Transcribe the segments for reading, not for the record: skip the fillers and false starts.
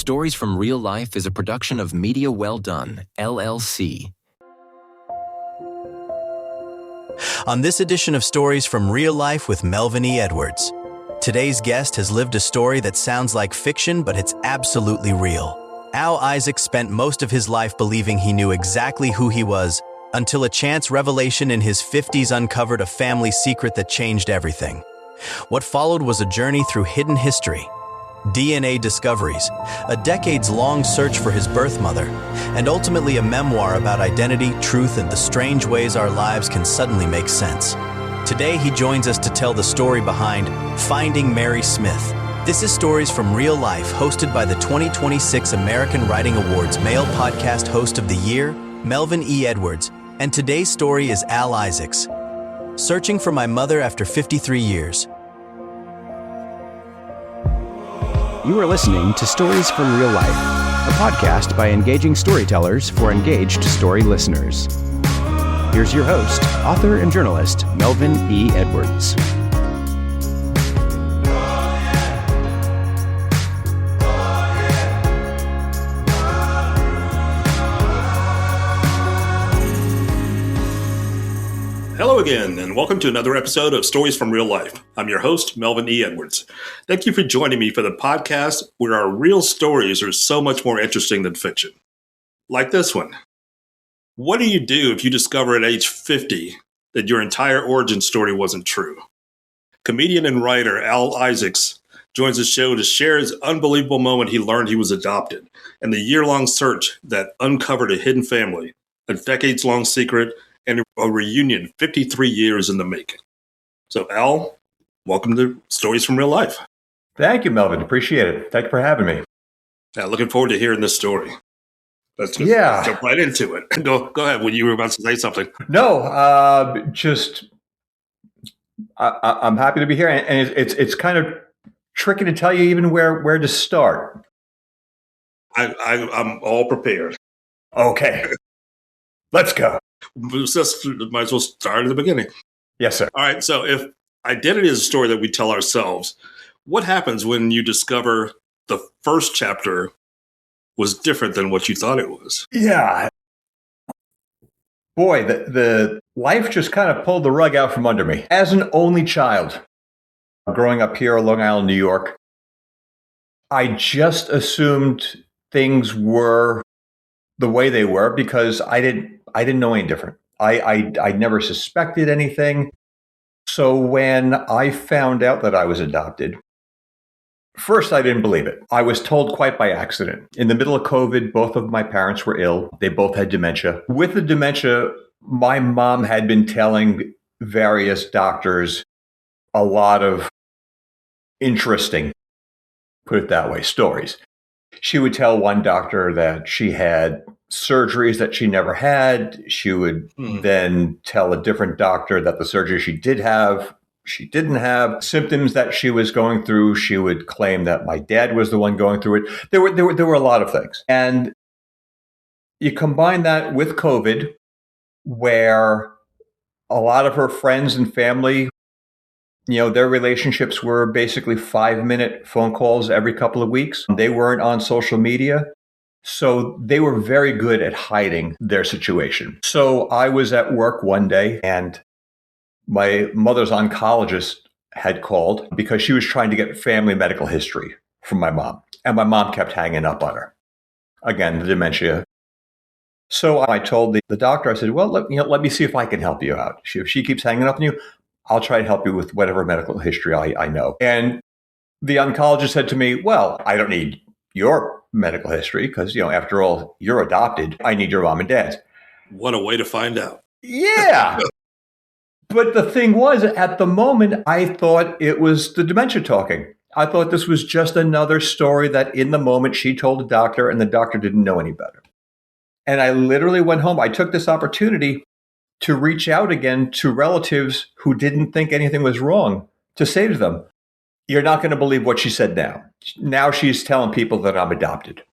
Stories from Real Life is a production of Media Well Done, LLC. On this edition of Stories from Real Life with Melvin E. Edwards, today's guest has lived a story that sounds like fiction, but it's absolutely real. Al Isaacs spent most of his life believing he knew exactly who he was, until a chance revelation in his 50s uncovered a family secret that changed everything. What followed was a journey through hidden history, DNA discoveries, a decades-long search for his birth mother, and ultimately a memoir about identity, truth, and the strange ways our lives can suddenly make sense. Today, he joins us to tell the story behind Finding Mary Smith. This is Stories from Real Life, hosted by the 2026 American Writing Awards Male Podcast Host of the Year, Melvin E. Edwards, and today's story is Al Isaacs. Searching for my mother after 53 years. You are listening to Stories from Real Life, a podcast by engaging storytellers for engaged story listeners. Here's your host, author and journalist, Melvin E. Edwards. Hello again, and welcome to another episode of Stories from Real Life. I'm your host, Melvin E. Edwards. Thank you for joining me for the podcast where our real stories are so much more interesting than fiction. Like this one. What do you do if you discover at age 50 that your entire origin story wasn't true? Comedian and writer Al Isaacs joins the show to share his unbelievable moment he learned he was adopted and the year-long search that uncovered a hidden family, a decades-long secret, and a reunion 53 years in the making. So, Al, welcome to Stories from Real Life. Thank you, Melvin. Appreciate it. Thank you for having me. Yeah, looking forward to hearing this story. Let's just jump right into it. Go ahead when you were about to say something. No, I'm happy to be here, and it's kind of tricky to tell you even where to start. I'm all prepared. Okay, let's go. Might as well start at the beginning. Yes, sir. All right. So if identity is a story that we tell ourselves, what happens when you discover the first chapter was different than what you thought it was? Yeah. Boy, the life just kind of pulled the rug out from under me. As an only child, growing up here in Long Island, New York, I just assumed things were the way they were because I didn't know any different. I never suspected anything. So when I found out that I was adopted, first I didn't believe it. I was told quite by accident. In the middle of COVID, both of my parents were ill. They both had dementia. With the dementia, my mom had been telling various doctors a lot of interesting, put it that way, stories. She would tell one doctor that she had surgeries that she never had. She would then tell a different doctor that the surgery she did have, she didn't have. Symptoms that she was going through, she would claim that my dad was the one going through it. There were a lot of things. And you combine that with COVID, where a lot of her friends and family, their relationships were basically 5-minute phone calls every couple of weeks. They weren't on social media. So they were very good at hiding their situation. So I was at work one day and my mother's oncologist had called because she was trying to get family medical history from my mom. And my mom kept hanging up on her. Again, the dementia. So I told the doctor, I said, well, let me see if I can help you out. If she keeps hanging up on you, I'll try to help you with whatever medical history I know. And the oncologist said to me, well, I don't need your medical history because, after all, you're adopted. I need your mom and dad's. What a way to find out. Yeah. But the thing was, at the moment, I thought it was the dementia talking. I thought this was just another story that in the moment she told the doctor and the doctor didn't know any better. And I literally went home. I took this opportunity to reach out again to relatives who didn't think anything was wrong, to say to them, you're not going to believe what she said now. Now she's telling people that I'm adopted.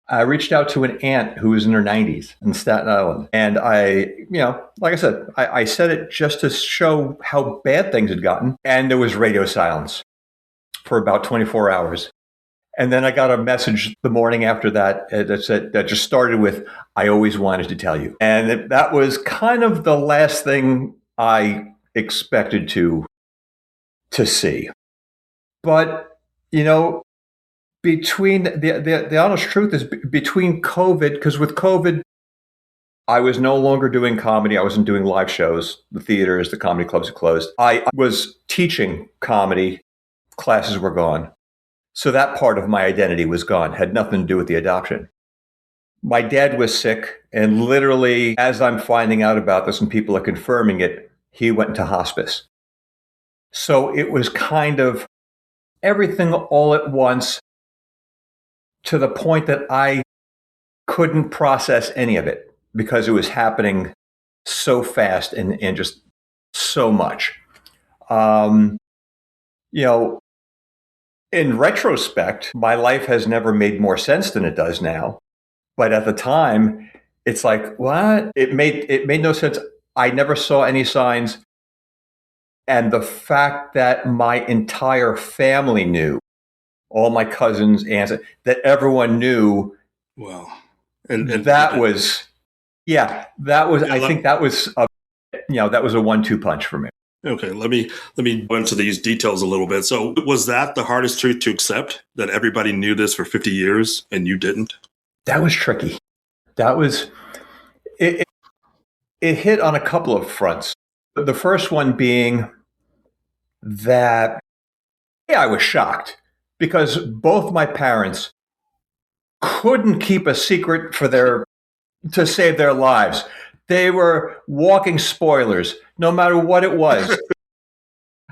I reached out to an aunt who was in her 90s in Staten Island. And like I said, I said it just to show how bad things had gotten. And there was radio silence for about 24 hours. And then I got a message the morning after that that just started with, "I always wanted to tell you." And that was kind of the last thing I expected to see. But, between the honest truth is between COVID, because with COVID, I was no longer doing comedy. I wasn't doing live shows. The theaters, the comedy clubs had closed. I was teaching comedy. Classes were gone. So that part of my identity was gone, had nothing to do with the adoption. My dad was sick, and literally, as I'm finding out about this and people are confirming it, he went into hospice. So it was kind of everything all at once, to the point that I couldn't process any of it because it was happening so fast and just so much. In retrospect, my life has never made more sense than it does now. But at the time, it's like, what? It made no sense. I never saw any signs. And the fact that my entire family knew, all my cousins, aunts, that everyone knew. Wow. And that was, I think that was a 1-2 punch for me. Okay, let me go into these details a little bit. So was that the hardest truth to accept, that everybody knew this for 50 years and you didn't? That was tricky. That was, it hit on a couple of fronts. The first one being that, I was shocked because both my parents couldn't keep a secret to save their lives. They were walking spoilers, no matter what it was.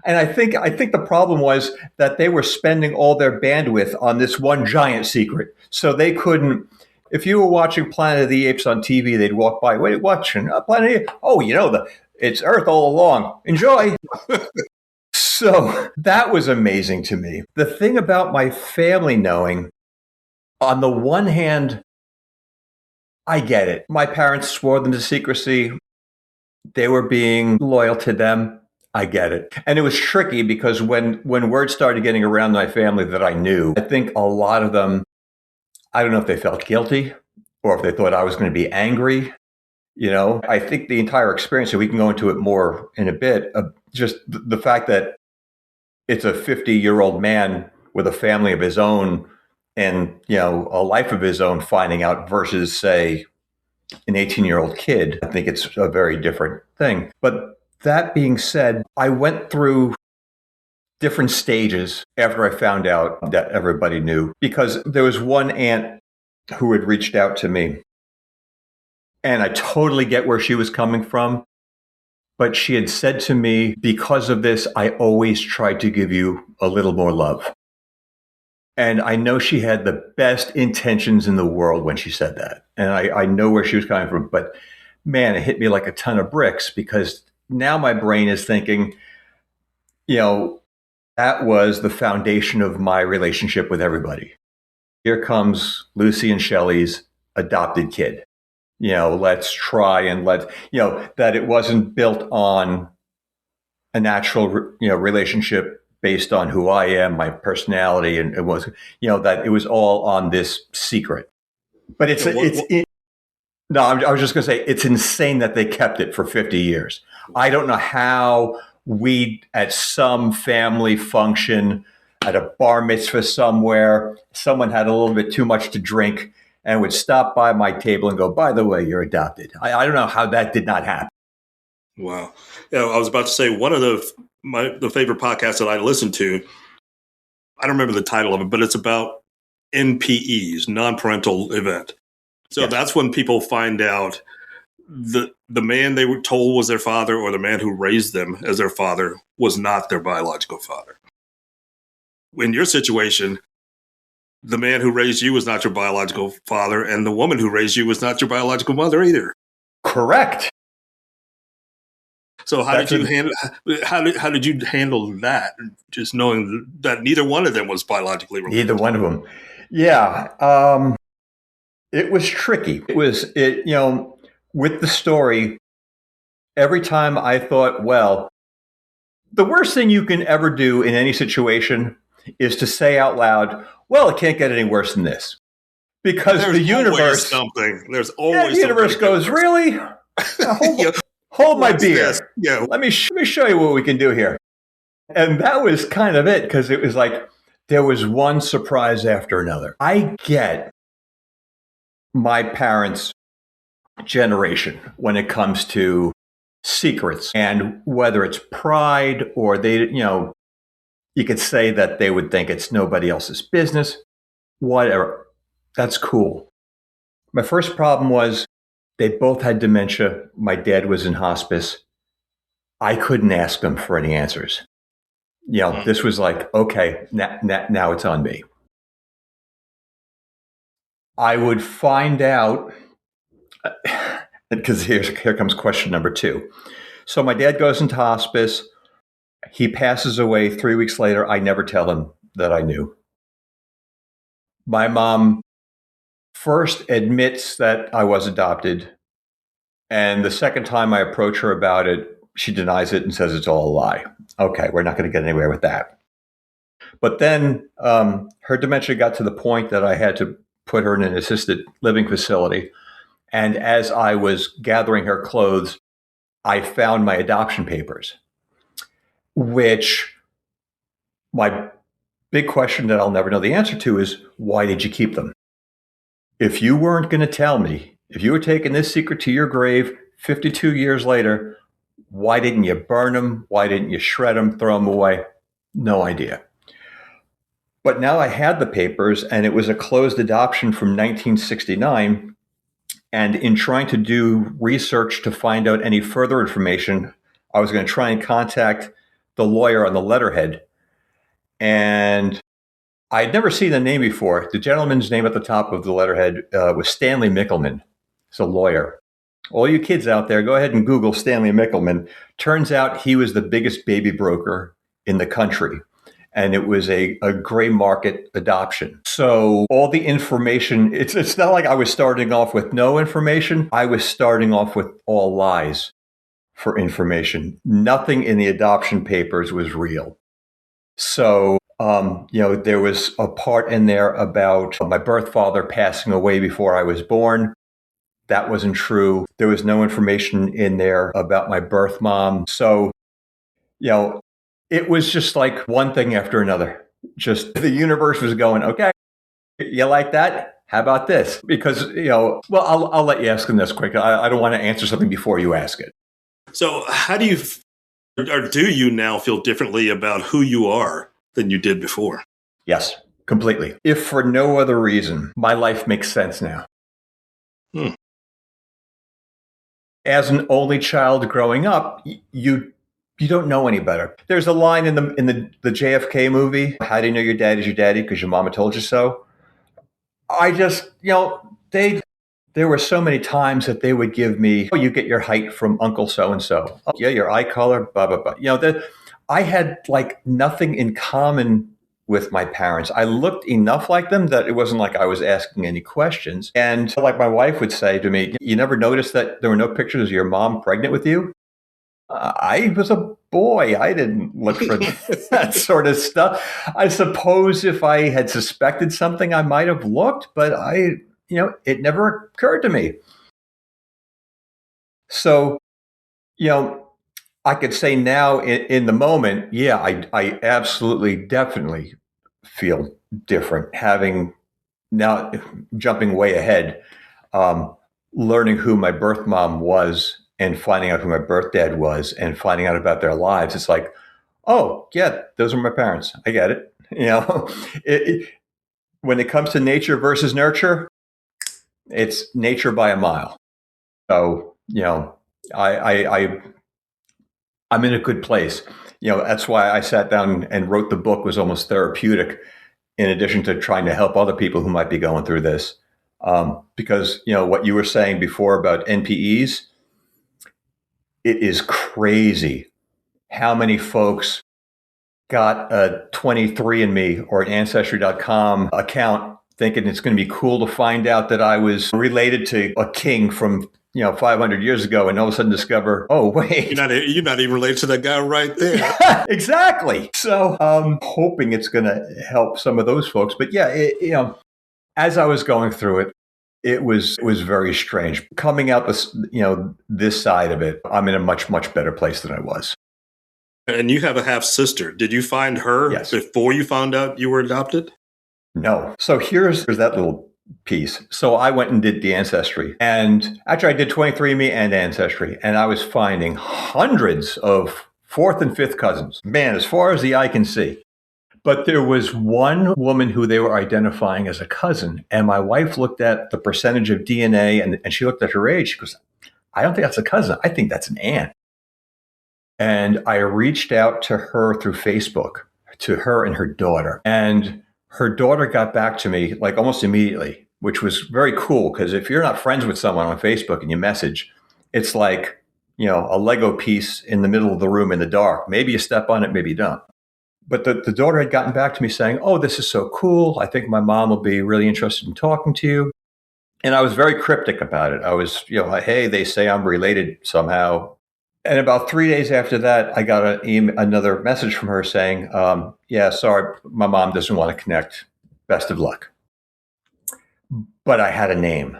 And I think the problem was that they were spending all their bandwidth on this one giant secret. So they couldn't, if you were watching Planet of the Apes on TV, they'd walk by, "Wait, watching Planet of the Apes? Oh, it's Earth all along. Enjoy." So that was amazing to me. The thing about my family knowing, on the one hand, I get it. My parents swore them to secrecy. They were being loyal to them. I get it. And it was tricky because when word started getting around my family that I knew, I think a lot of them, I don't know if they felt guilty or if they thought I was going to be angry. I think the entire experience, and we can go into it more in a bit, just the fact that it's a 50-year-old man with a family of his own and, a life of his own finding out versus, say, an 18-year-old kid. I think it's a very different thing. But that being said, I went through different stages after I found out that everybody knew, because there was one aunt who had reached out to me, and I totally get where she was coming from. But she had said to me, "Because of this, I always tried to give you a little more love." And I know she had the best intentions in the world when she said that. And I know where she was coming from. But man, it hit me like a ton of bricks, because now my brain is thinking, that was the foundation of my relationship with everybody. Here comes Lucy and Shelley's adopted kid. Let's try and that it wasn't built on a natural, relationship based on who I am, my personality, and it was, that it was all on this secret. But I was just going to say, it's insane that they kept it for 50 years. I don't know how we, at some family function, at a bar mitzvah somewhere, someone had a little bit too much to drink and would stop by my table and go, "By the way, you're adopted." I don't know how that did not happen. Wow. I was about to say, one of the favorite podcasts that I listen to, I don't remember the title of it, but it's about NPEs, non-parental event. So That's when people find out the man they were told was their father, or the man who raised them as their father, was not their biological father. In your situation, the man who raised you was not your biological father, and the woman who raised you was not your biological mother either. Correct. So how did you handle that? Just knowing that neither one of them was biologically related. Neither one of them. Yeah. It was tricky. With the story, every time I thought, well, the worst thing you can ever do in any situation is to say out loud, well, it can't get any worse than this. Because There's the universe, something. There's yeah, always the universe something goes, really? Hold my beer. This? Yeah. Let me show you what we can do here. And that was kind of it, because it was like there was one surprise after another. I get my parents' generation when it comes to secrets, and whether it's pride or you could say that they would think it's nobody else's business, whatever. That's cool. My first problem was they both had dementia. My dad was in hospice. I couldn't ask them for any answers. This was like, okay, now it's on me. I would find out, because here comes question number 2. So my dad goes into hospice. He passes away 3 weeks later. I never tell him that I knew. My mom first admits that I was adopted. And the second time I approach her about it, she denies it and says it's all a lie. Okay, we're not going to get anywhere with that. But then her dementia got to the point that I had to put her in an assisted living facility. And as I was gathering her clothes, I found my adoption papers, which my big question that I'll never know the answer to is, why did you keep them? If you weren't going to tell me, if you were taking this secret to your grave 52 years later, why didn't you burn them? Why didn't you shred them, throw them away? No idea. But now I had the papers, and it was a closed adoption from 1969. And in trying to do research to find out any further information, I was going to try and contact the lawyer on the letterhead. And I'd never seen the name before. The gentleman's name at the top of the letterhead was Stanley Mickelman. He's a lawyer. All you kids out there, go ahead and Google Stanley Mickelman. Turns out he was the biggest baby broker in the country. And it was a gray market adoption. So all the information, it's not like I was starting off with no information. I was starting off with all lies for information. Nothing in the adoption papers was real. So, there was a part in there about my birth father passing away before I was born. That wasn't true. There was no information in there about my birth mom. So, it was just like one thing after another. Just the universe was going, okay, you like that? How about this? Because, I'll let you ask them this quick. I don't want to answer something before you ask it. So how do you, or do you now feel differently about who you are than you did before? Yes, completely. If for no other reason, my life makes sense now. As an only child growing up, you don't know any better. There's a line in the JFK movie, how do you know your daddy's your daddy? Because your mama told you so. I just, there were so many times that they would give me, you get your height from Uncle so-and-so. Oh, yeah, your eye color, blah, blah, blah. I had like nothing in common with my parents. I looked enough like them that it wasn't like I was asking any questions. And like my wife would say to me, you never noticed that there were no pictures of your mom pregnant with you? I was a boy. I didn't look for that sort of stuff. I suppose if I had suspected something, I might have looked, but it never occurred to me. So, I could say now in the moment, yeah, I absolutely, definitely feel different. Having now jumping way ahead, learning who my birth mom was and finding out who my birth dad was and finding out about their lives. It's like, oh, yeah, those are my parents. I get it. When it comes to nature versus nurture, it's nature by a mile. So, I'm in a good place. That's why I sat down and wrote the book. Was almost therapeutic, in addition to trying to help other people who might be going through this. Because, what you were saying before about NPEs, it is crazy how many folks got a 23andMe or an Ancestry.com account thinking it's going to be cool to find out that I was related to a king from 500 years ago, and all of a sudden discover, oh, wait. You're not even related to that guy right there. Exactly. So I'm hoping it's going to help some of those folks. But yeah, as I was going through it, it was very strange. Coming out this side of it, I'm in a much, much better place than I was. And you have a half sister. Did you find her before you found out you were adopted? No. So here's that little piece. So I went and did the Ancestry. And actually, I did 23andMe and Ancestry. And I was finding hundreds of fourth and fifth cousins. Man, as far as the eye can see. But there was one woman who they were identifying as a cousin. And my wife looked at the percentage of DNA and she looked at her age. She goes, I don't think that's a cousin. I think that's an aunt. And I reached out to her through Facebook, to her and her daughter. And her daughter got back to me like almost immediately, which was very cool because if you're not friends with someone on Facebook and you message, it's like, a Lego piece in the middle of the room in the dark. Maybe you step on it, maybe you don't. But the daughter had gotten back to me saying, oh, this is so cool. I think my mom will be really interested in talking to you. And I was very cryptic about it. I was, hey, they say I'm related somehow. And about 3 days after that, I got another message from her saying, yeah, sorry, my mom doesn't want to connect. Best of luck. But I had a name.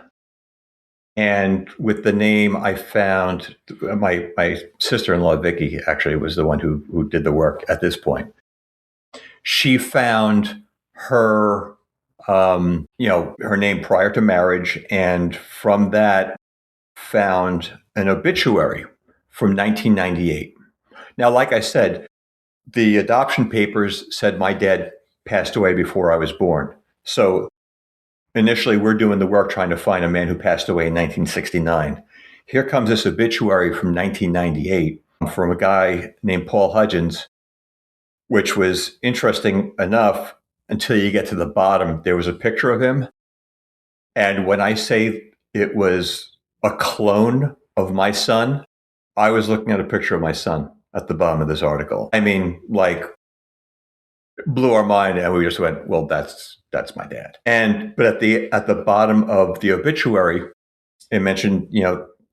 And with the name, I found my sister-in-law, Vicky, actually was the one who did the work at this point. She found her, her name prior to marriage. And from that, found an obituary from 1998. Now, like I said, the adoption papers said my dad passed away before I was born. So initially, we're doing the work trying to find a man who passed away in 1969. Here comes this obituary from 1998 from a guy named Paul Hudgens, which was interesting enough until you get to the bottom. There was a picture of him. And when I say it was a clone of my son, I was looking at a picture of my son at the bottom of this article. I mean, like, blew our mind, and we just went, "Well, that's my dad." But at the bottom of the obituary, it mentioned,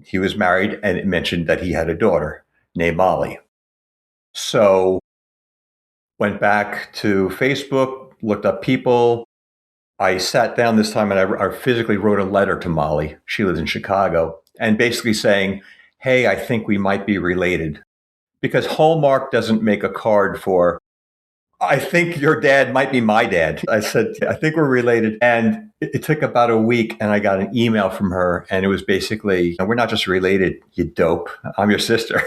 he was married, and it mentioned that he had a daughter named Molly. So, went back to Facebook, looked up people. I sat down this time, and I physically wrote a letter to Molly. She lives in Chicago, and basically saying, hey, I think we might be related. Because Hallmark doesn't make a card for, I think your dad might be my dad. I said, I think we're related. And it took about a week, and I got an email from her, and it was basically, we're not just related, you dope. I'm your sister.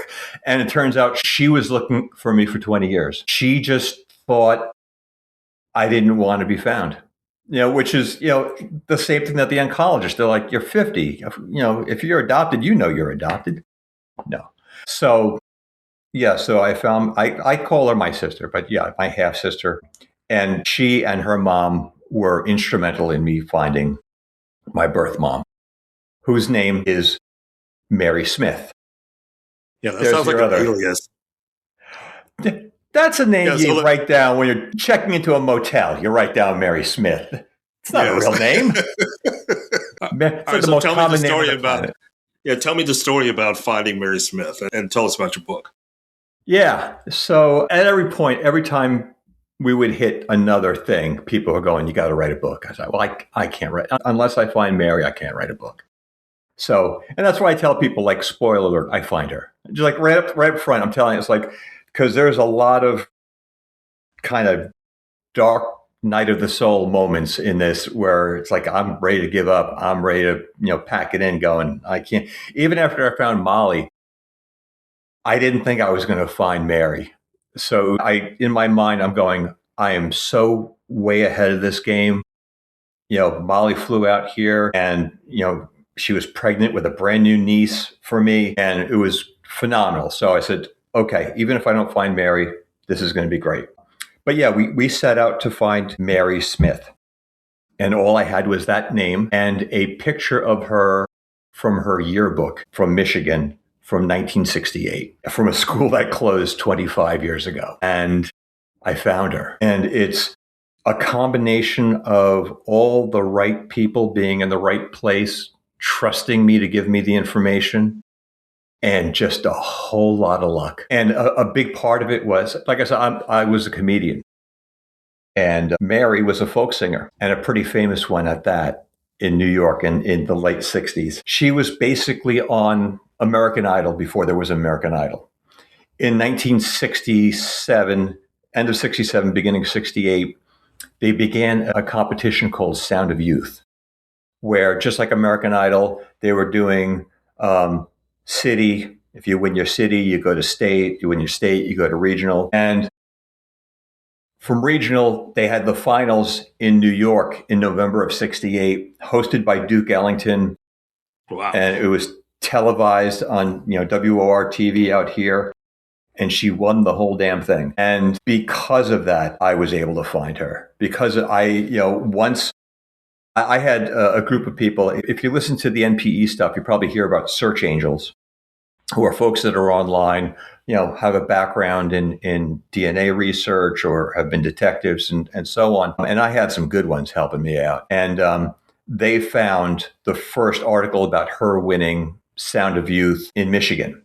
And it turns out she was looking for me for 20 years. She just thought I didn't want to be found. Which is, the same thing that the oncologists, they're like, you're 50. If you're adopted, you're adopted. No. So, yeah, so I call her my sister, but yeah, my half sister. And she and her mom were instrumental in me finding my birth mom, whose name is Mary Smith. Yeah, that sounds like an alias. That's a name you write down when you're checking into a motel. You write down Mary Smith. It's not a real name. It's the most common name. Tell me the story about finding Mary Smith and tell us about your book. Yeah. So at every point, every time we would hit another thing, people were going, you got to write a book. I said, well, I can't write. Unless I find Mary, I can't write a book. So, and that's why I tell people, like, spoiler alert, I find her. Just like right up front, I'm telling you, it's like, because there's a lot of kind of dark night of the soul moments in this where it's like, I'm ready to give up. I'm ready to, pack it in going, I can't. Even after I found Molly, I didn't think I was going to find Mary. So in my mind, I'm going, I am so way ahead of this game. Molly flew out here and, she was pregnant with a brand new niece for me. And it was phenomenal. So I said, okay, even if I don't find Mary, this is going to be great. But yeah, we set out to find Mary Smith. And all I had was that name and a picture of her from her yearbook from Michigan from 1968, from a school that closed 25 years ago. And I found her. And it's a combination of all the right people being in the right place, trusting me to give me the information, and just a whole lot of luck. And a big part of it was, like I said, I was a comedian. And Mary was a folk singer, and a pretty famous one at that, in New York in the late 60s. She was basically on American Idol before there was American Idol. In 1967, end of 67, beginning of 68, they began a competition called Sound of Youth, where just like American Idol, they were doing city. If you win your city, you go to state. You win your state, you go to regional. And from regional, they had the finals in New York in November of 68, hosted by Duke Ellington. Wow. And it was televised on, WOR TV out here. And she won the whole damn thing. And because of that, I was able to find her. Because once I had a group of people, if you listen to the NPE stuff, you probably hear about search angels, who are folks that are online, have a background in DNA research or have been detectives and so on. And I had some good ones helping me out. And they found the first article about her winning Sound of Youth in Michigan.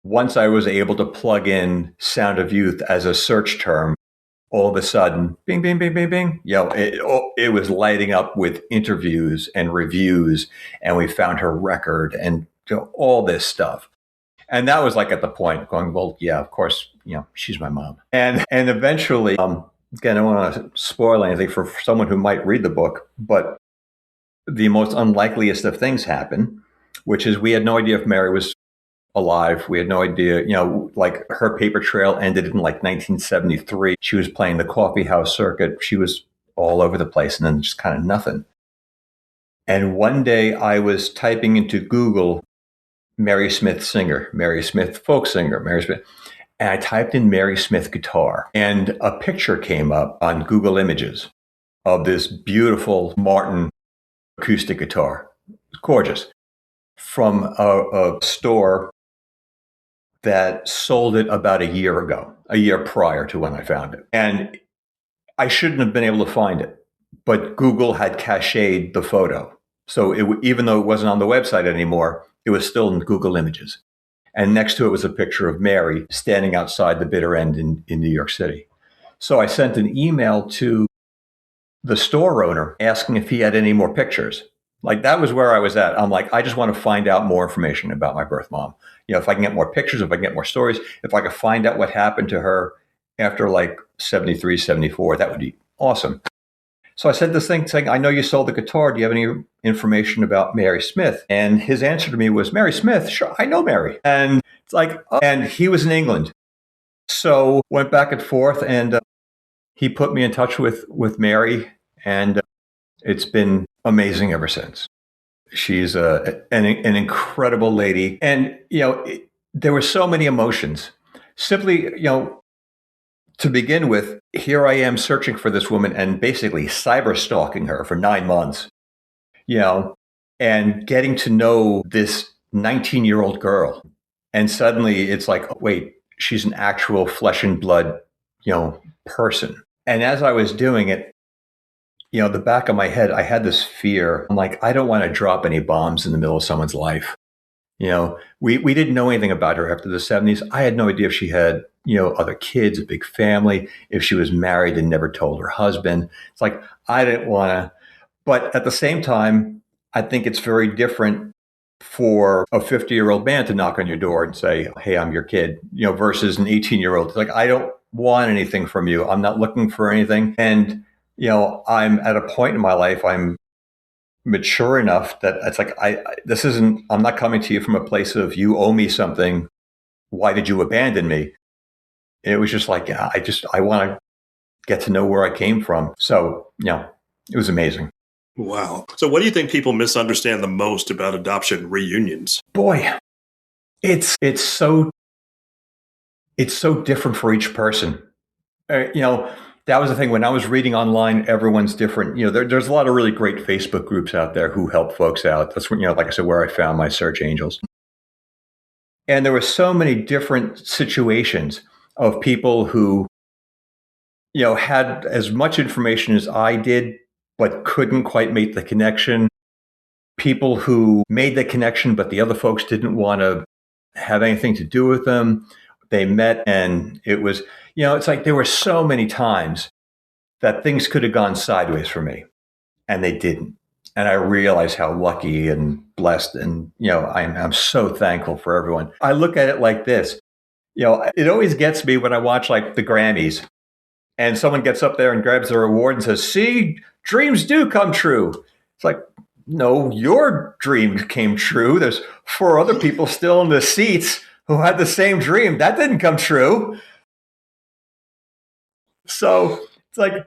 Once I was able to plug in Sound of Youth as a search term, all of a sudden, bing, bing, bing, bing, bing, it was lighting up with interviews and reviews, and we found her record and all this stuff. And that was like at the point going, well, yeah, of course, she's my mom. And eventually, again, I don't want to spoil anything for someone who might read the book, but the most unlikeliest of things happened, which is we had no idea if Mary was alive. We had no idea, like her paper trail ended in like 1973. She was playing the coffee house circuit. She was all over the place, and then just kind of nothing. And one day I was typing into Google Mary Smith singer, Mary Smith folk singer, Mary Smith. And I typed in Mary Smith guitar, and a picture came up on Google Images of this beautiful Martin acoustic guitar. It's gorgeous. From a store that sold it about a year prior to when I found it. And I shouldn't have been able to find it, but Google had cached the photo. So even though it wasn't on the website anymore, it was still in Google Images. And next to it was a picture of Mary standing outside the bitter end in New York City. So I sent an email to the store owner asking if he had any more pictures. Like, that was where I was at. I'm like, I just want to find out more information about my birth mom. If I can get more pictures, if I can get more stories, if I could find out what happened to her after like 73, 74, that would be awesome. So I said this thing saying, I know you sold the guitar. Do you have any information about Mary Smith? And his answer to me was, Mary Smith? Sure, I know Mary. And it's like, and he was in England. So went back and forth, and he put me in touch with Mary, and it's been amazing ever since. She's an incredible lady. And, there were so many emotions. Simply, to begin with, here I am searching for this woman and basically cyber stalking her for 9 months, and getting to know this 19-year-old girl. And suddenly it's like, wait, she's an actual flesh and blood, person. And as I was doing it, the back of my head, I had this fear. I'm like, I don't want to drop any bombs in the middle of someone's life. We didn't know anything about her after the 70s. I had no idea if she had, other kids, a big family, if she was married and never told her husband. It's like, I didn't want to. But at the same time, I think it's very different for a 50-year-old man to knock on your door and say, hey, I'm your kid, versus an 18-year-old. It's like, I don't want anything from you. I'm not looking for anything. And, I'm at a point in my life, I'm mature enough that it's like, I'm not coming to you from a place of you owe me something. Why did you abandon me? It was just like, I want to get to know where I came from. So, it was amazing. Wow. So what do you think people misunderstand the most about adoption reunions? Boy, it's so different for each person. That was the thing. When I was reading online, everyone's different. There's a lot of really great Facebook groups out there who help folks out. That's when, like I said, where I found my search angels. And there were so many different situations of people who had as much information as I did, but couldn't quite make the connection. People who made the connection, but the other folks didn't want to have anything to do with them. They met, and it was, it's like there were so many times that things could have gone sideways for me, and they didn't. And I realize how lucky and blessed, and I'm so thankful for everyone. I look at it like this. It always gets me when I watch like the Grammys, and someone gets up there and grabs their award and says, "See, dreams do come true." It's like, no, your dream came true. There's 4 other people still in the seats who had the same dream. That didn't come true. So it's like,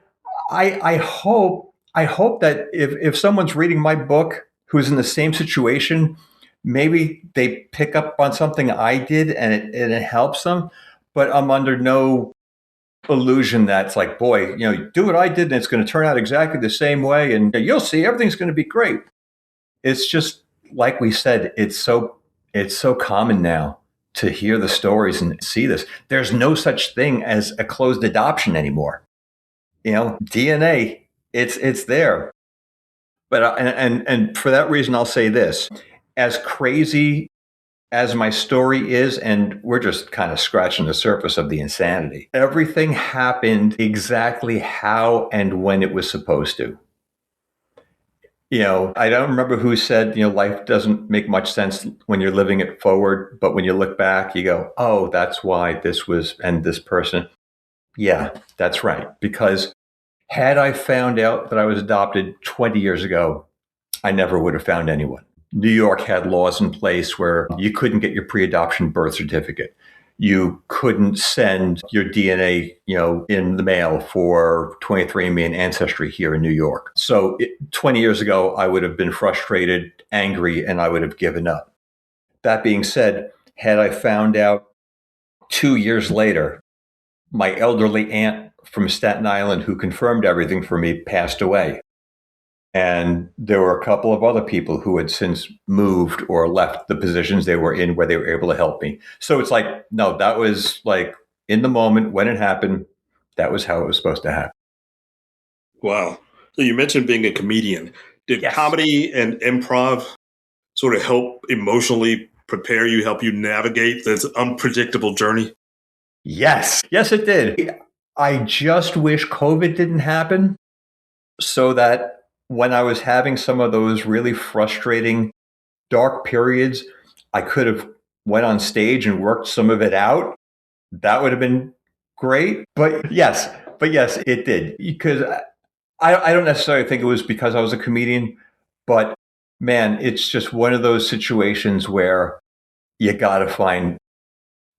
I hope that if someone's reading my book who's in the same situation, maybe they pick up on something I did and it helps them. But I'm under no illusion that it's like, boy, do what I did and it's going to turn out exactly the same way, and you'll see everything's going to be great. It's just like we said, it's so common now to hear the stories and see this. There's no such thing as a closed adoption anymore. DNA, it's there. But and for that reason, I'll say this: as crazy as my story is, and we're just kind of scratching the surface of the insanity, everything happened exactly how and when it was supposed to. I don't remember who said, life doesn't make much sense when you're living it forward, but when you look back, you go, oh, that's why this was, and this person. Yeah, that's right. Because had I found out that I was adopted 20 years ago, I never would have found anyone. New York had laws in place where you couldn't get your pre-adoption birth certificate. You couldn't send your DNA, in the mail for 23andMe and Ancestry here in New York. So 20 years ago, I would have been frustrated, angry, and I would have given up. That being said, had I found out 2 years later, my elderly aunt from Staten Island who confirmed everything for me passed away. And there were a couple of other people who had since moved or left the positions they were in where they were able to help me. So it's like, no, that was like in the moment when it happened, that was how it was supposed to happen. Wow. So you mentioned being a comedian. Did Yes. comedy and improv sort of help emotionally prepare you, help you navigate this unpredictable journey? Yes. Yes, it did. I just wish COVID didn't happen so that when I was having some of those really frustrating, dark periods, I could have went on stage and worked some of it out. That would have been great. But yes, it did. Because I don't necessarily think it was because I was a comedian, but man, it's just one of those situations where you got to find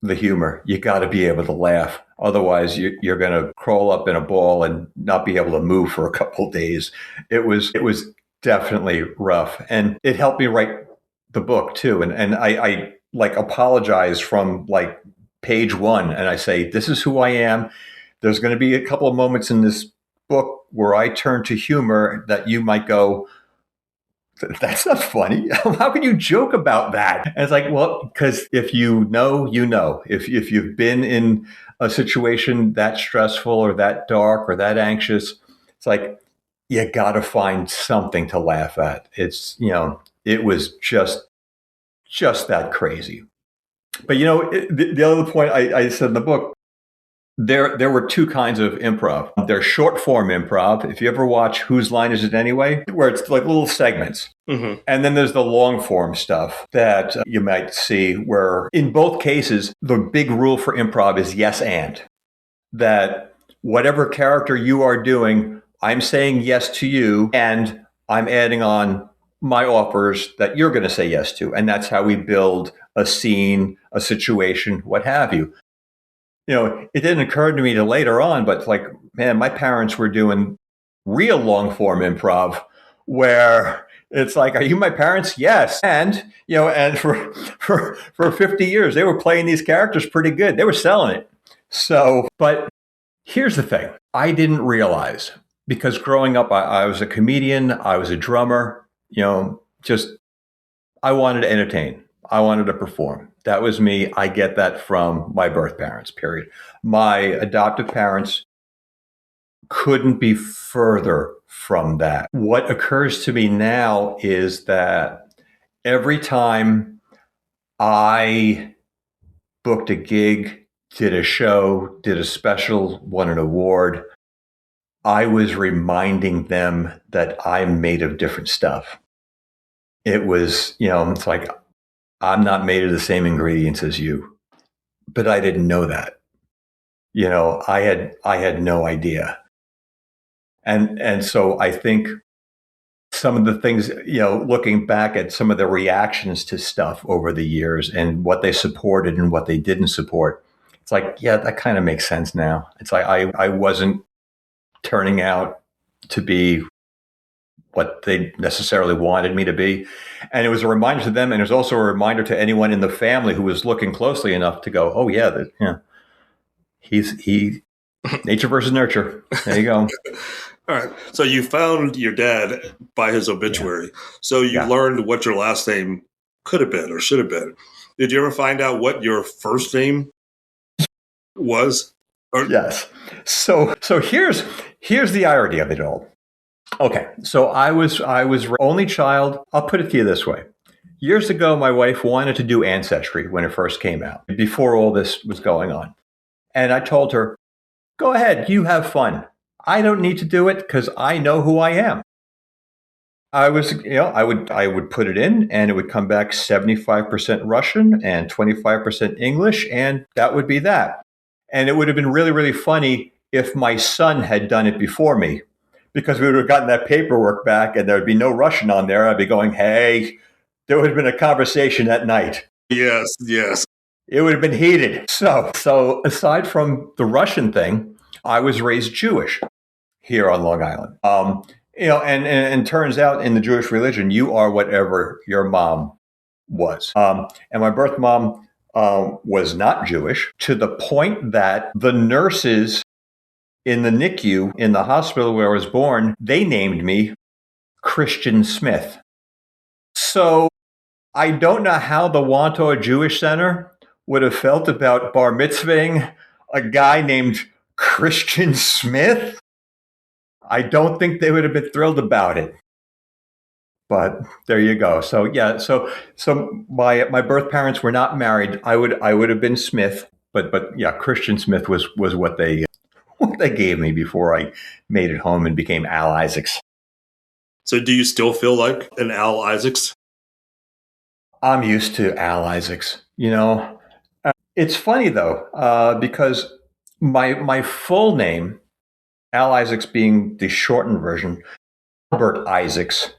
the humor. You got to be able to laugh. Otherwise, you're going to crawl up in a ball and not be able to move for a couple of days. It was definitely rough, and it helped me write the book too. And I like apologize from like page 1, and I say, this is who I am. There's going to be a couple of moments in this book where I turn to humor that you might go, that's not funny. How can you joke about that? And it's like, well, because if you know, you know. If you've been in a situation that stressful or that dark or that anxious, it's like you got to find something to laugh at. It's it was just that crazy. But the other point I said in the book, there were 2 kinds of improv. There's short form improv. If you ever watch Whose Line Is It Anyway, where it's like little segments. Mm-hmm. And then there's the long form stuff that you might see where in both cases, the big rule for improv is yes and. That whatever character you are doing, I'm saying yes to you and I'm adding on my offers that you're going to say yes to. And that's how we build a scene, a situation, what have you. It didn't occur to me till later on, but like, man, my parents were doing real long form improv where it's like, are you my parents? Yes. And, and for 50 years, they were playing these characters pretty good. They were selling it. So, but here's the thing. I didn't realize, because growing up, I was a comedian, I was a drummer, I wanted to entertain. I wanted to perform. That was me. I get that from my birth parents, period. My adoptive parents couldn't be further from that. What occurs to me now is that every time I booked a gig, did a show, did a special, won an award, I was reminding them that I'm made of different stuff. It was, it's like, I'm not made of the same ingredients as you. But I didn't know that. I had no idea. And so I think some of the things, looking back at some of the reactions to stuff over the years and what they supported and what they didn't support, it's like, yeah, that kind of makes sense now. It's like I wasn't turning out to be what they necessarily wanted me to be. And it was a reminder to them. And it was also a reminder to anyone in the family who was looking closely enough to go, oh, yeah, he nature versus nurture. There you go. All right. So you found your dad by his obituary. Yeah. So you learned what your last name could have been or should have been. Did you ever find out what your first name was? Yes. So here's the irony of it all. Okay. So I was only child. I'll put it to you this way. Years ago, my wife wanted to do Ancestry when it first came out, before all this was going on. And I told her, go ahead, you have fun. I don't need to do it because I know who I am. I would put it in and it would come back 75% Russian and 25% English, and that would be that. And it would have been really, really funny if my son had done it before me, because we would have gotten that paperwork back and there would be no Russian on there. I'd be going, hey, there would have been a conversation that night. Yes. It would have been heated. So aside from the Russian thing, I was raised Jewish here on Long Island. And turns out in the Jewish religion, you are whatever your mom was. And my birth mom was not Jewish, to the point that the nurses in the NICU, in the hospital where I was born, they named me Christian Smith. So I don't know how the Wanto Jewish Center would have felt about bar mitzvahing a guy named Christian Smith. I don't think they would have been thrilled about it. But there you go. So yeah, so my birth parents were not married. I would have been Smith, but yeah, Christian Smith was what they gave me before I made it home and became Al Isaacs. So do you still feel like an Al Isaacs? I'm used to Al Isaacs. It's funny though, because my full name, Al Isaacs being the shortened version, Albert Isaacs,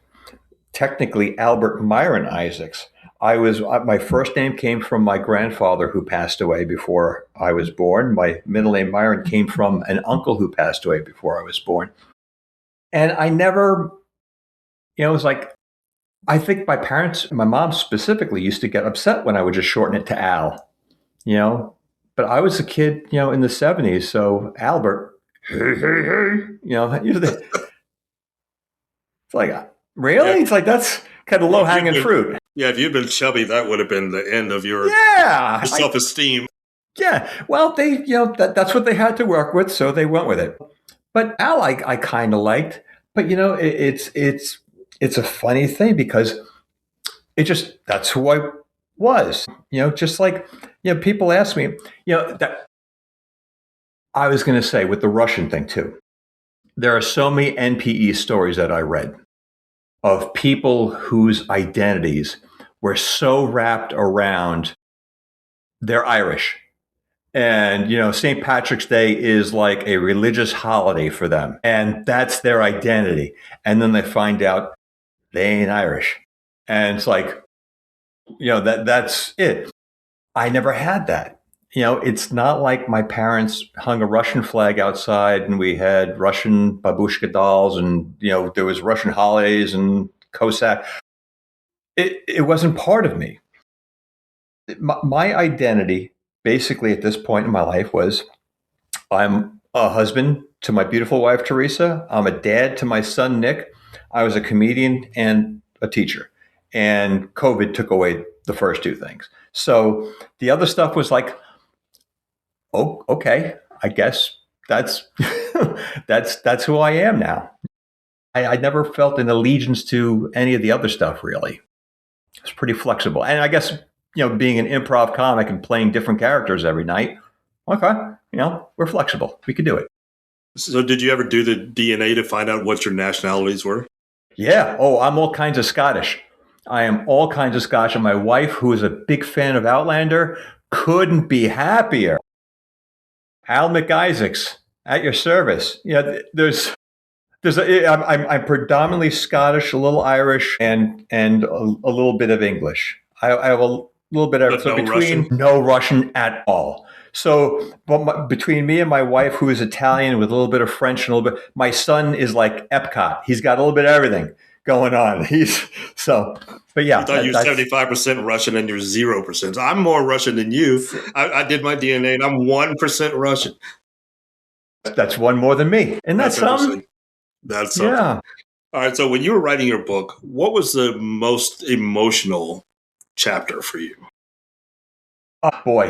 technically Albert Myron Isaacs. My first name came from my grandfather who passed away before I was born. My middle name Myron came from an uncle who passed away before I was born. And I never, it was like, I think my parents, my mom specifically, used to get upset when I would just shorten it to Al, but I was a kid, in the 70s. So Albert, hey, it's like, really? Yeah. It's like, that's kind of low hanging fruit. Yeah. If you'd been chubby, that would have been the end of your self-esteem. Yeah. Well, they, that's what they had to work with. So they went with it. But Al, I kind of liked, but it's a funny thing because that's who I was, just like, people ask me, that I was going to say with the Russian thing too. There are so many NPE stories that I read of people whose identities were so wrapped around they're Irish. And, St. Patrick's Day is like a religious holiday for them. And that's their identity. And then they find out they ain't Irish. And it's like, that's it. I never had that. It's not like my parents hung a Russian flag outside and we had Russian babushka dolls and, there was Russian holidays and Cossack. It wasn't part of me. My identity, basically at this point in my life, was I'm a husband to my beautiful wife, Teresa. I'm a dad to my son, Nick. I was a comedian and a teacher. And COVID took away the first two things. So the other stuff was like, oh, okay, I guess that's that's who I am now. I never felt an allegiance to any of the other stuff, really. It's pretty flexible. And I guess, being an improv comic and playing different characters every night, okay, we're flexible. We could do it. So did you ever do the DNA to find out what your nationalities were? Yeah. Oh, I'm all kinds of Scottish. I am all kinds of Scottish. And my wife, who is a big fan of Outlander, couldn't be happier. Al McIsaacs, at your service. I'm predominantly Scottish, a little Irish, and a little bit of English. I have a little bit of Russian? No Russian at all. So, between me and my wife, who is Italian with a little bit of French and a little bit, my son is like Epcot. He's got a little bit of everything going on. But yeah. I thought you were 75% Russian and you're 0%. I'm more Russian than you. I did my DNA and I'm 1% Russian. That's one more than me. And that's something. That's something. Yeah. All right. So when you were writing your book, what was the most emotional chapter for you? Oh, boy,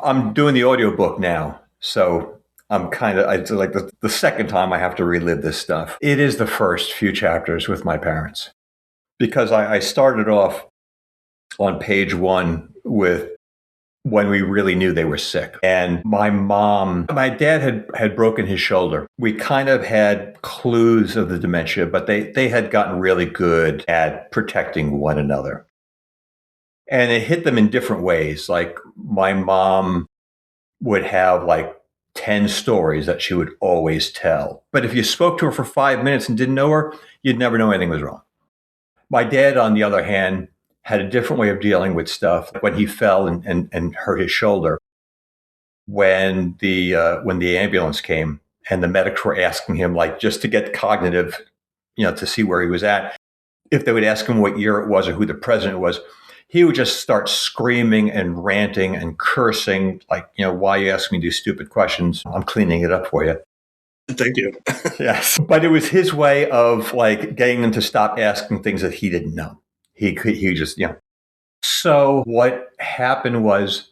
I'm doing the audiobook now. So it's like the second time I have to relive this stuff. It is the first few chapters with my parents, because I started off on page 1 with when we really knew they were sick. And my dad had broken his shoulder. We kind of had clues of the dementia, but they had gotten really good at protecting one another. And it hit them in different ways. Like, my mom would have like 10 stories that she would always tell. But if you spoke to her for 5 minutes and didn't know her, you'd never know anything was wrong. My dad, on the other hand, had a different way of dealing with stuff. When he fell and hurt his shoulder, when the ambulance came and the medics were asking him, like, just to get cognitive, to see where he was at, if they would ask him what year it was or who the president was, he would just start screaming and ranting and cursing, like, why you ask me these stupid questions? I'm cleaning it up for you. Thank you. Yes. But it was his way of, like, getting them to stop asking things that he didn't know. He just, So what happened was,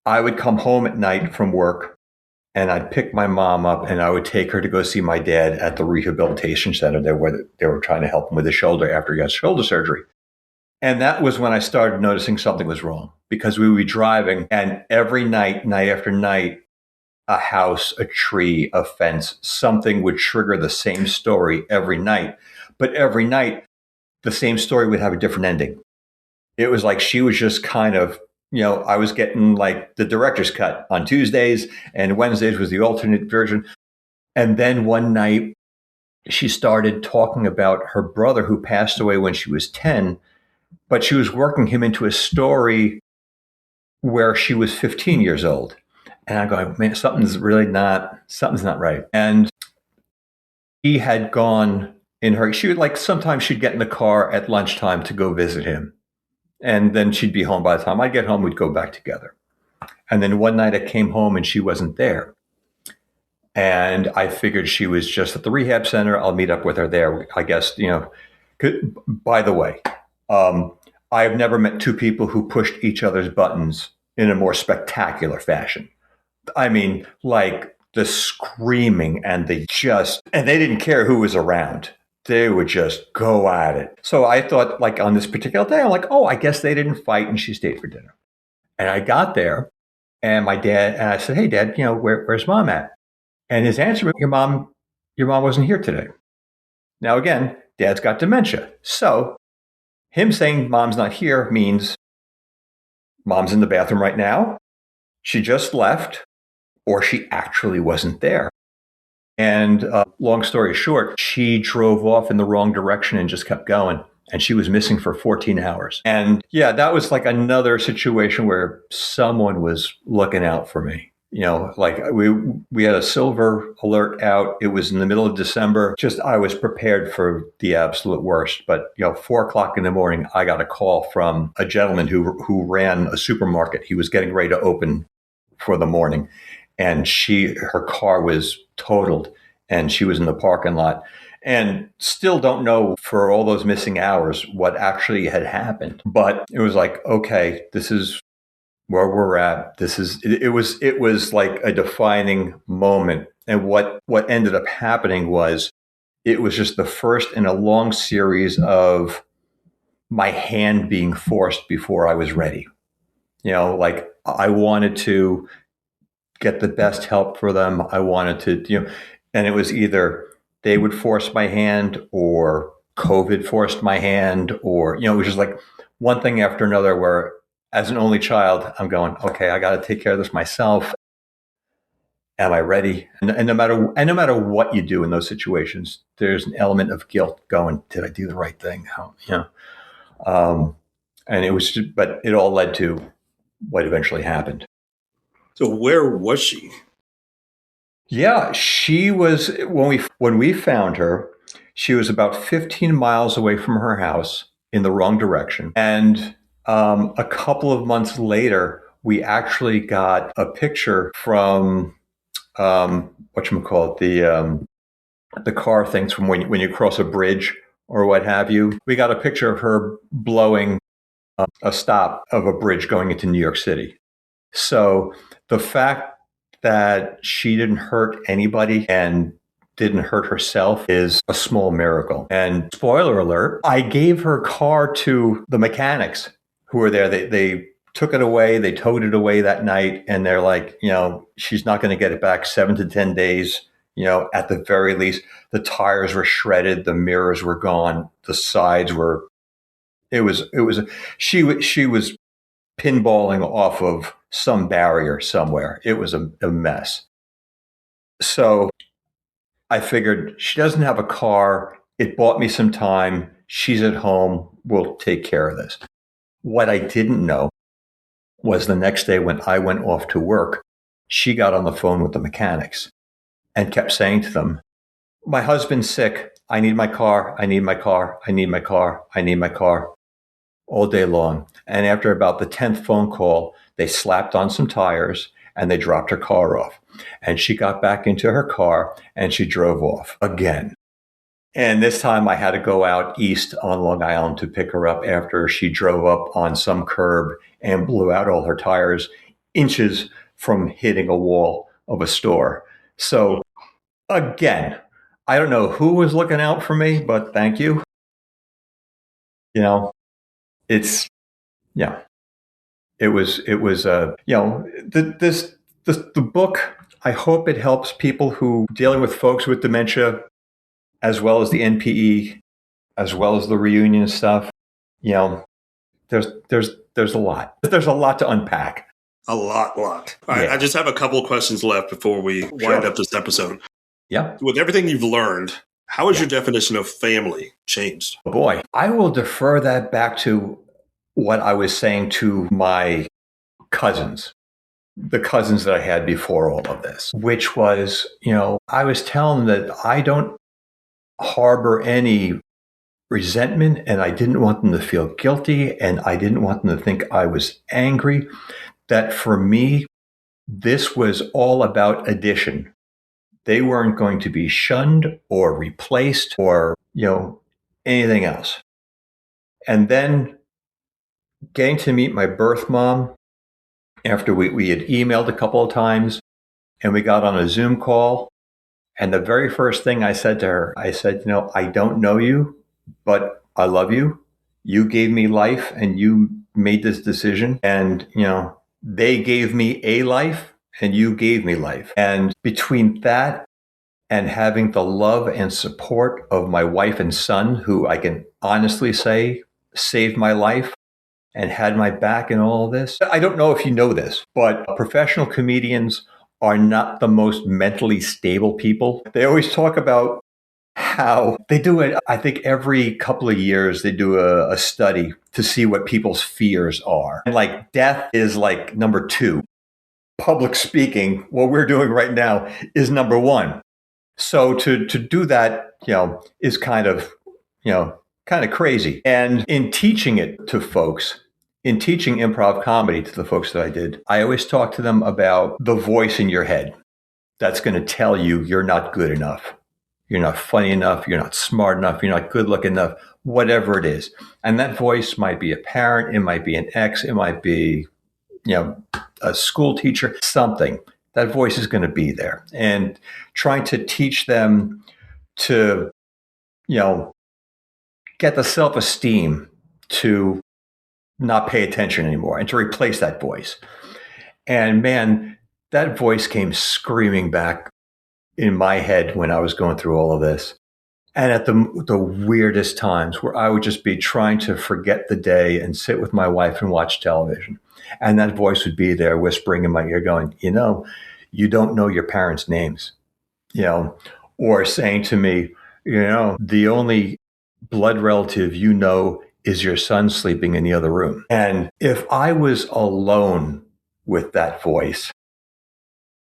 I would come home at night from work and I'd pick my mom up and I would take her to go see my dad at the rehabilitation center there, where they were trying to help him with his shoulder after he got shoulder surgery. And that was when I started noticing something was wrong, because we would be driving and every night after night, a house, a tree, a fence, something would trigger the same story every night. But every night, the same story would have a different ending. It was like she was just kind of, I was getting like the director's cut on Tuesdays, and Wednesdays was the alternate version. And then one night, she started talking about her brother who passed away when she was 10, but she was working him into a story where she was 15 years old. And I go, man, something's not right. And he had gone in her, she would, like, sometimes she'd get in the car at lunchtime to go visit him. And then she'd be home. By the time I'd get home, we'd go back together. And then one night I came home and she wasn't there. And I figured she was just at the rehab center. I'll meet up with her there. I guess, by the way, I've never met two people who pushed each other's buttons in a more spectacular fashion. I mean, like, the screaming and they didn't care who was around. They would just go at it. So I thought, like, on this particular day, I'm like, oh, I guess they didn't fight and she stayed for dinner. And I got there and my dad, and I said, hey, Dad, where's Mom at? And his answer was, your mom wasn't here today. Now, again, Dad's got dementia. So him saying Mom's not here means Mom's in the bathroom right now, she just left, or she actually wasn't there. And long story short, she drove off in the wrong direction and just kept going. And she was missing for 14 hours. And yeah, that was like another situation where someone was looking out for me. Like, we had a silver alert out. It was in the middle of December. I was prepared for the absolute worst. But 4:00 in the morning, I got a call from a gentleman who ran a supermarket. He was getting ready to open for the morning, and her car was totaled, and she was in the parking lot. And still don't know for all those missing hours what actually had happened. But it was like, okay, this is where we're at. It was like a defining moment. And what ended up happening was it was just the first in a long series of my hand being forced before I was ready. Like I wanted to get the best help for them. I wanted to, and it was either they would force my hand or COVID forced my hand, or, it was just like one thing after another where as an only child, I'm going, okay, I got to take care of this myself. Am I ready? And no matter what you do in those situations, there's an element of guilt going, did I do the right thing? And it was, but it all led to what eventually happened. So where was she? Yeah, she was when we found her, she was about 15 miles away from her house in the wrong direction. And a couple of months later, we actually got a picture from whatchamacallit, the car things from when you cross a bridge or what have you. We got a picture of her blowing a stop of a bridge going into New York City. So the fact that she didn't hurt anybody and didn't hurt herself is a small miracle. And spoiler alert, I gave her car to the mechanics who were there. They took it away. They towed it away that night. And they're like, she's not going to get it back 7 to 10 days. At the very least, the tires were shredded. The mirrors were gone. The sides were, she was pinballing off of some barrier somewhere. It was a mess. So I figured she doesn't have a car. It bought me some time. She's at home. We'll take care of this. What I didn't know was the next day when I went off to work, she got on the phone with the mechanics and kept saying to them, my husband's sick. I need my car. I need my car. I need my car. I need my car. All day long. And after about the 10th phone call, they slapped on some tires and they dropped her car off. And she got back into her car and she drove off again. And this time I had to go out east on Long Island to pick her up after she drove up on some curb and blew out all her tires inches from hitting a wall of a store. So again, I don't know who was looking out for me, but thank you. It's, yeah, it was, the book, I hope it helps people who dealing with folks with dementia, as well as the NPE, as well as the reunion stuff. There's a lot. There's a lot to unpack. A lot. All right, I just have a couple of questions left before we wind up this episode. Yeah. With everything you've learned, how has your definition of family changed? Oh boy, I will defer that back to what I was saying to my cousins, the cousins that I had before all of this, which was, I was telling them that I don't harbor any resentment and I didn't want them to feel guilty and I didn't want them to think I was angry. That for me, this was all about addition. They weren't going to be shunned or replaced or, anything else. And then getting to meet my birth mom after we had emailed a couple of times and we got on a Zoom call. And the very first thing I said to her, I said, I don't know you, but I love you. You gave me life and you made this decision. And, they gave me a life and you gave me life. And between that and having the love and support of my wife and son, who I can honestly say saved my life and had my back in all of this. I don't know if you know this, but professional comedians are not the most mentally stable people. They always talk about how they do it. I think every couple of years they do a study to see what people's fears are. And like death is like number 2. Public speaking, what we're doing right now, is number 1. So to do that, is kind of crazy. And in teaching it to folks, in teaching improv comedy to the folks that I did, I always talk to them about the voice in your head that's going to tell you you're not good enough. You're not funny enough. You're not smart enough. You're not good looking enough, whatever it is. And that voice might be a parent. It might be an ex. It might be, a school teacher, something. That voice is going to be there. And trying to teach them to, get the self-esteem to not pay attention anymore and to replace that voice. And man, that voice came screaming back in my head when I was going through all of this. And at the weirdest times where I would just be trying to forget the day and sit with my wife and watch television. And that voice would be there whispering in my ear going, you don't know your parents' names, or saying to me, the only blood relative you know is your son sleeping in the other room. And if I was alone with that voice,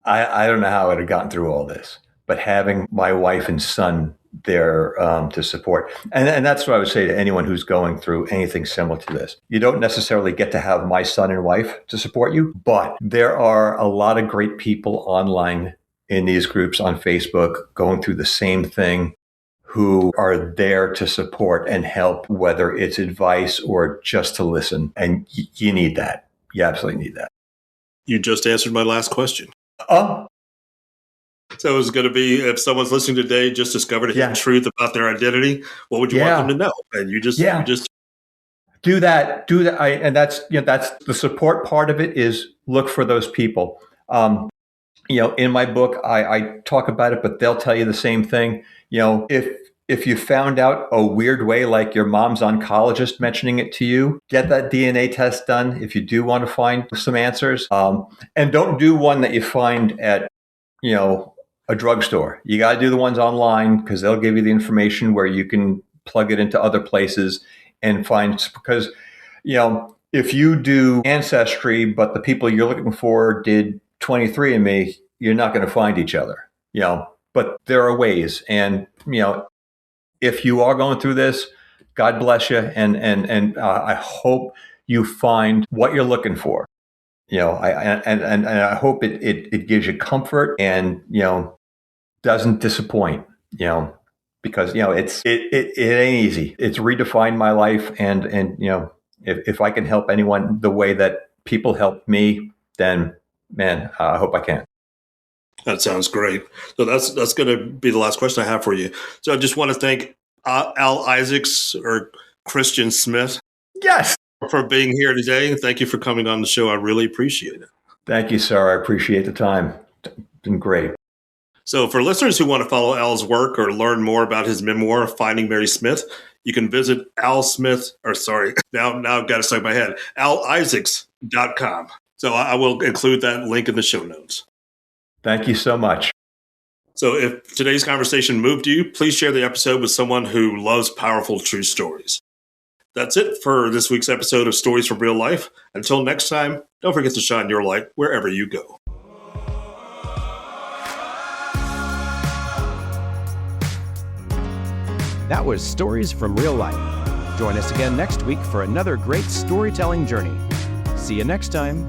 I don't know how I would have gotten through all this, but having my wife and son there to support. And that's what I would say to anyone who's going through anything similar to this. You don't necessarily get to have my son and wife to support you, but there are a lot of great people online in these groups on Facebook going through the same thing who are there to support and help, whether it's advice or just to listen. And you need that. You absolutely need that. You just answered my last question. Oh, so it was going to be, if someone's listening today, just discovered a hidden truth about their identity, what would you want them to know? And you just do that. And that's the support part of it, is look for those people. In my book, I talk about it, but they'll tell you the same thing. If you found out a weird way, like your mom's oncologist mentioning it to you, get that DNA test done if you do want to find some answers. And don't do one that you find at, a drugstore. You got to do the ones online, because they'll give you the information where you can plug it into other places and find, because, if you do Ancestry, but the people you're looking for did 23andMe, you're not going to find each other, but there are ways. And, if you are going through this, God bless you. And I hope you find what you're looking for, and I hope it gives you comfort and, doesn't disappoint, because, it ain't easy. It's redefined my life. And if I can help anyone the way that people help me, then man, I hope I can. That sounds great. So that's going to be the last question I have for you. So I just want to thank Al Isaacs or Christian Smith. Yes. For being here today. Thank you for coming on the show. I really appreciate it. Thank you, sir. I appreciate the time. It's been great. So for listeners who want to follow Al's work or learn more about his memoir, Finding Mary Smith, you can visit now I've got to stuck my head, alisaacs.com. So I will include that link in the show notes. Thank you so much. So if today's conversation moved you, please share the episode with someone who loves powerful true stories. That's it for this week's episode of Stories from Real Life. Until next time, don't forget to shine your light wherever you go. That was Stories from Real Life. Join us again next week for another great storytelling journey. See you next time.